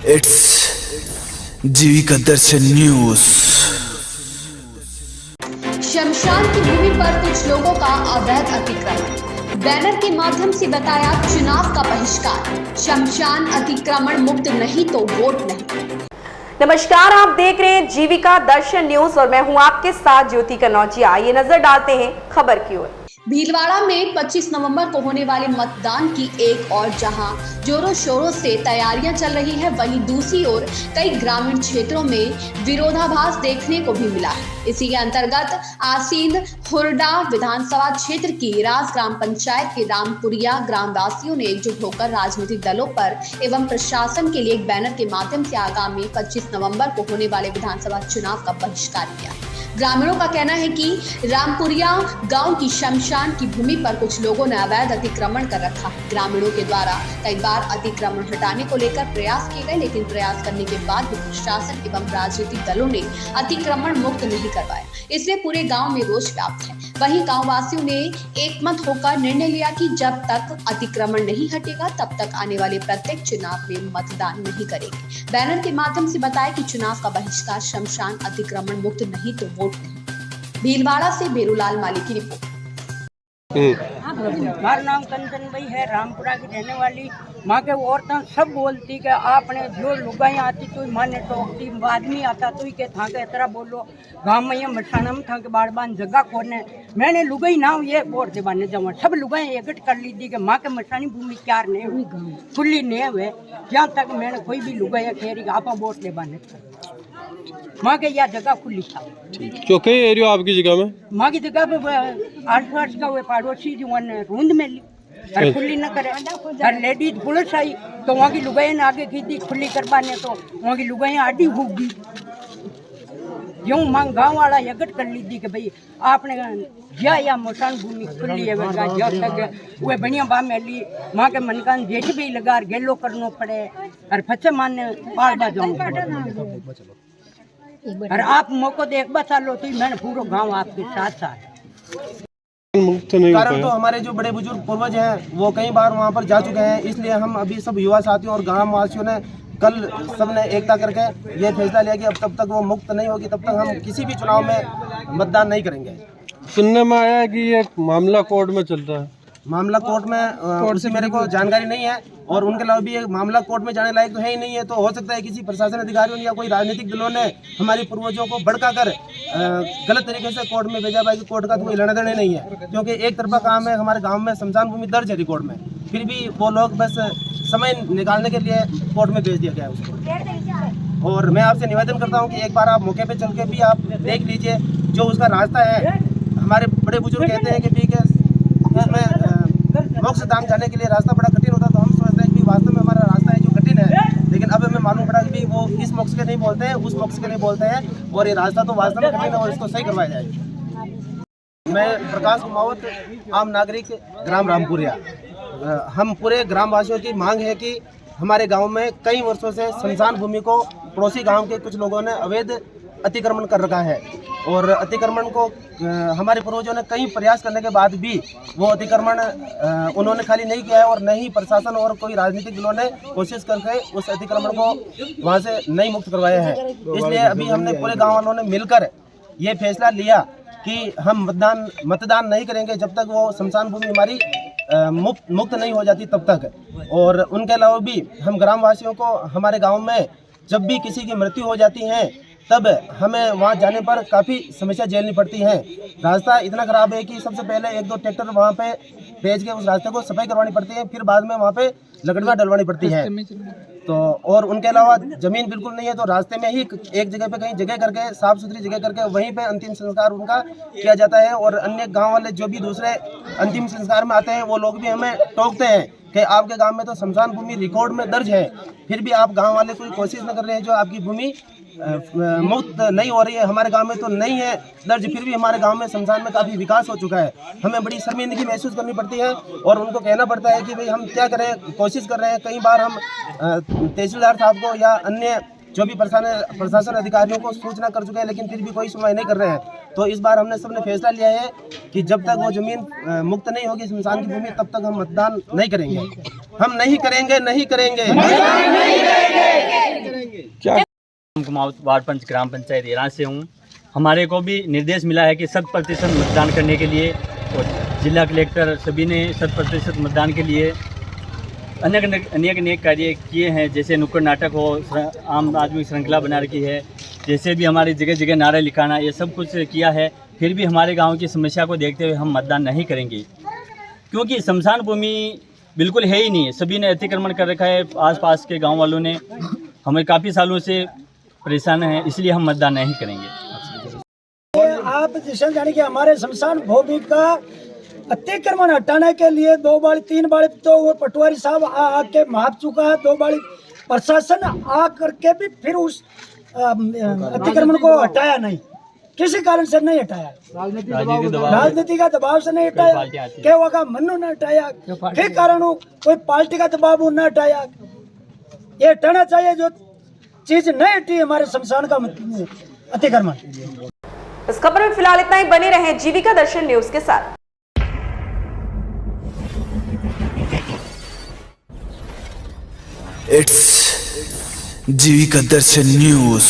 It's Jeevika Darshan news. शमशान की भूमि पर कुछ लोगों का अवैध अतिक्रमण, बैनर के माध्यम से बताया चुनाव का बहिष्कार। शमशान अतिक्रमण मुक्त नहीं तो वोट नहीं। नमस्कार, आप देख रहे हैं जीविका दर्शन न्यूज और मैं हूं आपके साथ ज्योति कनौजिया। आइए नजर डालते हैं खबर की ओर। भीलवाड़ा में 25 नवंबर को होने वाले मतदान की एक और जहां जोरों शोरों से तैयारियां चल रही है, वहीं दूसरी ओर कई ग्रामीण क्षेत्रों में विरोधाभास देखने को भी मिला है। इसी के अंतर्गत आसीन हुरडा विधानसभा क्षेत्र की राज ग्राम पंचायत के रामपुरिया ग्रामवासियों ने एकजुट होकर राजनीतिक दलों पर एवं प्रशासन के लिए एक बैनर के माध्यम से आगामी 25 नवंबर को होने वाले विधानसभा चुनाव का बहिष्कार किया। ग्रामीणों का कहना है कि रामपुरिया गांव की शमशान की भूमि पर कुछ लोगों ने अवैध अतिक्रमण कर रखा है। ग्रामीणों के द्वारा कई बार अतिक्रमण हटाने को लेकर प्रयास किए गए, लेकिन प्रयास करने के बाद भी प्रशासन एवं राजनीतिक दलों ने अतिक्रमण मुक्त नहीं करवाया, इसलिए पूरे गांव में रोष व्याप्त है। वहीं गांव वासियों ने एकमत होकर निर्णय लिया कि जब तक अतिक्रमण नहीं हटेगा तब तक आने वाले प्रत्येक चुनाव में मतदान नहीं करेंगे। बैनर के माध्यम से बताया कि चुनाव का बहिष्कार, शमशान अतिक्रमण मुक्त नहीं तो वोट नहीं। भीलवाड़ा से बेरूलाल माली की रिपोर्ट। हमारा नाम कंचन भाई है, रामपुरा की रहने वाली। माँ के औरतें सब बोलती कि आपने जो लुगाई आती तो माने टोकती, आदमी आता तो के था के तरह बोलो। गाँव में ये मठाना में था के बाड़ बांध जगह खोने मैंने लुगाई नाम ये बोर से बांधने जाऊँ सब लुगाई एकट कर ली थी कि माँ के मठानी भूमि क्यार नहीं हुई, खुली नहीं हुए। जहाँ तक मैंने कोई भी लुगाई खेरी आपा बोट ले बांधने माँ के यह जगह खुली था। जो कई एरिया आपकी जगह में माँ की जगह पे आस-पास का वो पड़ोसी जो रूंद में ली और खुली न करे। और लेडीज पुलिस आई तो वहाँ की लुगाई ने आगे की थी खुली करवाने, तो वहाँ की लुगाई आड़ी होगी। यूँ मांग गाँव वाला यगट कर ली थी कि भाई आपने या मकान भूमि खुली है जब तक वो बढ़िया बा में ली माँ के मनकान जेठ भी लगा गेलो करनो पड़े और फचे माने पार बा जाऊँ। और आप मौको देख बता लो तो मैंने पूरा गांव आपके साथ साथ मुक्त नहीं हो कारण तो हमारे जो बड़े बुजुर्ग पूर्वज हैं वो कई बार वहाँ पर जा चुके हैं, इसलिए हम अभी सब युवा साथियों और गाँव वासियों ने कल सबने एकता करके ये फैसला लिया कि अब तब तक वो मुक्त नहीं होगी तब तक हम किसी भी चुनाव में मतदान नहीं करेंगे। सुनने में आया है कि ये मामला कोर्ट में चलता है। मामला कोर्ट में उससे मेरे को जानकारी नहीं है और उनके अलावा भी ये मामला कोर्ट में जाने लायक तो है ही नहीं है। तो हो सकता है किसी प्रशासन अधिकारियों ने या कोई राजनीतिक दलों ने हमारी पूर्वजों को भड़का कर गलत तरीके से कोर्ट में भेजा। भाई कोर्ट का तो कोई लेना देना नहीं है, क्योंकि एक तरफा काम है। हमारे गांव में शमशान भूमि दर्ज है रिकॉर्ड में, फिर भी वो लोग बस समय निकालने के लिए कोर्ट में भेज दिया गया है उसको। और मैं आपसे निवेदन करता हूँ कि एक बार आप मौके पर चल के भी आप देख लीजिए जो उसका रास्ता है। हमारे बड़े बुजुर्ग कहते हैं कि ठीक है इसमें मोक्ष धाम जाने के लिए रास्ता बड़ा कठिन होता है, तो हम सोचते हैं कि वास्तव में हमारा रास्ता है जो कठिन है, लेकिन अब हमें मालूम पड़ा कि वो इस मोक्ष के नहीं बोलते हैं, उस मोक्ष के नहीं बोलते हैं और ये रास्ता तो वास्तव में कठिन है और इसको सही करवाया जाए। मैं प्रकाश कुमावत, आम नागरिक, ग्राम रामपुरिया। हम पूरे ग्रामवासियों की मांग है कि हमारे गाँव में कई वर्षों से शमशान भूमि को पड़ोसी गाँव के कुछ लोगों ने अवैध अतिक्रमण कर रखा है और अतिक्रमण को हमारे पूर्वजों ने कई प्रयास करने के बाद भी वो अतिक्रमण उन्होंने खाली नहीं किया है और न ही प्रशासन और कोई राजनीतिक दलों ने कोशिश करके उस अतिक्रमण को वहाँ से नहीं मुक्त करवाया है। इसलिए अभी हमने पूरे गांव वालों ने मिलकर ये फैसला लिया कि हम मतदान नहीं करेंगे जब तक वो शमशान भूमि हमारी मुक्त नहीं हो जाती तब तक। और उनके अलावा भी हम ग्रामवासियों को हमारे गाँव में जब भी किसी की मृत्यु हो जाती है तब हमें वहाँ जाने पर काफ़ी समस्या झेलनी पड़ती है। रास्ता इतना ख़राब है कि सबसे पहले 1-2 ट्रैक्टर वहाँ पे भेज के उस रास्ते को सफाई करवानी पड़ती है, फिर बाद में वहाँ पे लकड़ियाँ डलवानी पड़ती है। तो और उनके अलावा ज़मीन बिल्कुल नहीं है, तो रास्ते में ही एक जगह पे कहीं जगह करके साफ़ सुथरी जगह करके वहीं पे अंतिम संस्कार उनका किया जाता है। और अन्य गाँव वाले जो भी दूसरे अंतिम संस्कार में आते हैं वो लोग भी हमें टोकते हैं कि आपके गाँव में तो शमशान भूमि रिकॉर्ड में दर्ज है, फिर भी आप गाँव वाले कोई कोशिश न कर रहे हैं जो आपकी भूमि मुक्त नहीं हो रही है। हमारे गांव में तो नहीं है दर्ज, फिर भी हमारे गांव में शमशान में काफ़ी विकास हो चुका है। हमें बड़ी शर्मिंदगी महसूस करनी पड़ती है और उनको कहना पड़ता है कि भाई हम क्या करें, कोशिश कर रहे हैं। कई बार हम तहसीलदार साहब को या अन्य जो भी प्रशासन अधिकारियों को सूचना कर चुके हैं, लेकिन फिर भी कोई सुनवाई नहीं कर रहे हैं। तो इस बार हमने सबने फैसला लिया है कि जब तक वो जमीन मुक्त नहीं होगी शमशान की भूमि, तब तक हम मतदान नहीं करेंगे। हम नहीं करेंगे। कुमाऊँ वार्ड पंच ग्राम पंचायत एरा से हूँ। हमारे को भी निर्देश मिला है कि 100% मतदान करने के लिए, और जिला कलेक्टर सभी ने 100% मतदान के लिए अनेक कार्य किए हैं, जैसे नुक्कड़ नाटक हो, आम आदमी श्रृंखला बना रखी है, जैसे भी हमारी जगह जगह नारा लिखाना, ये सब कुछ किया है। फिर भी हमारे गांव की समस्या को देखते हुए हम मतदान नहीं करेंगे, क्योंकि शमशान भूमि बिल्कुल है ही नहीं है। सभी ने अतिक्रमण कर रखा है, आसपास के गांव वालों ने, हमें काफ़ी सालों से परेशान हैं, इसलिए हम मतदान नहीं करेंगे। आप जैसे जाने कि हमारे शमशान भूमि का अतिक्रमण हटाने के लिए 2 बार 3 बार तो वो पटवारी साहब आके माप चुका है, 2 बार प्रशासन आ करके भी फिर उस अतिक्रमण को हटाया नहीं, किसी कारण से नहीं हटाया, राजनीति का दबाव से नहीं हटाया, केवा का मनु न हटाया, फिर कारण कोई पार्टी का दबाव न हटाया। ये हटाना चाहिए, जो चीज नहीं हटी हमारे शमशान का अतिक्रमण। इस खबर में फिलहाल इतना ही, बने रहें जीविका दर्शन न्यूज के साथ। It's Jeevika Darshan news.